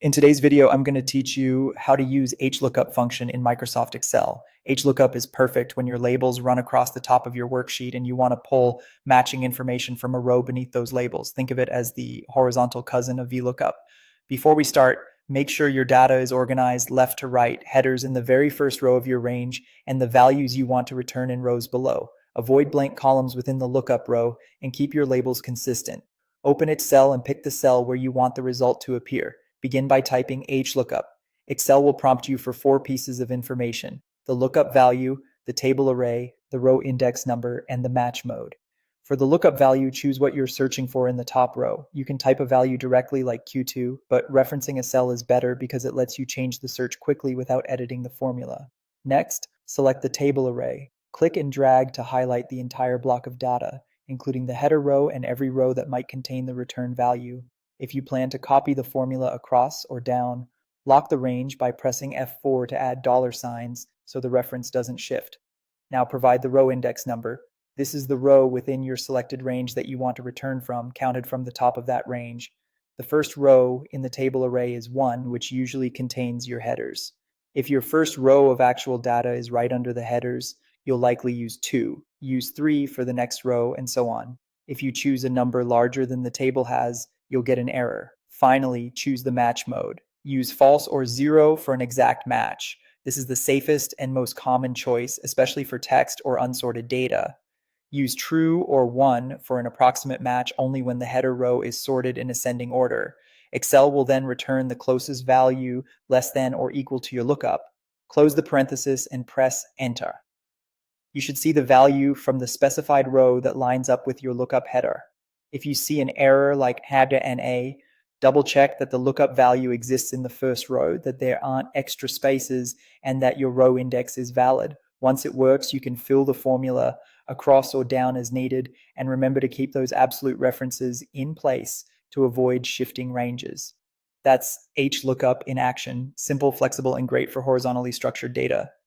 In today's video, I'm going to teach you how to use HLOOKUP function in Microsoft Excel. HLOOKUP is perfect when your labels run across the top of your worksheet and you want to pull matching information from a row beneath those labels. Think of it as the horizontal cousin of VLOOKUP. Before we start, make sure your data is organized left to right, headers in the very first row of your range, and the values you want to return in rows below. Avoid blank columns within the lookup row and keep your labels consistent. Open Excel and pick the cell where you want the result to appear. Begin by typing HLOOKUP. Excel will prompt you for 4 pieces of information: the lookup value, the table array, the row index number, and the match mode. For the lookup value, choose what you're searching for in the top row. You can type a value directly like Q2, but referencing a cell is better because it lets you change the search quickly without editing the formula. Next, select the table array. Click and drag to highlight the entire block of data, including the header row and every row that might contain the return value. If you plan to copy the formula across or down, lock the range by pressing F4 to add dollar signs so the reference doesn't shift. Now provide the row index number. This is the row within your selected range that you want to return from, counted from the top of that range. The first row in the table array is 1, which usually contains your headers. If your first row of actual data is right under the headers, you'll likely use 2. Use 3 for the next row, and so on. If you choose a number larger than the table has, you'll get an error. Finally, choose the match mode. Use false or 0 for an exact match. This is the safest and most common choice, especially for text or unsorted data. Use true or 1 for an approximate match only when the header row is sorted in ascending order. Excel will then return the closest value less than or equal to your lookup. Close the parenthesis and press Enter. You should see the value from the specified row that lines up with your lookup header. If you see an error like header NA, double check that the lookup value exists in the first row, that there aren't extra spaces, and that your row index is valid. Once it works, you can fill the formula across or down as needed, and remember to keep those absolute references in place to avoid shifting ranges. That's HLOOKUP in action: simple, flexible, and great for horizontally structured data.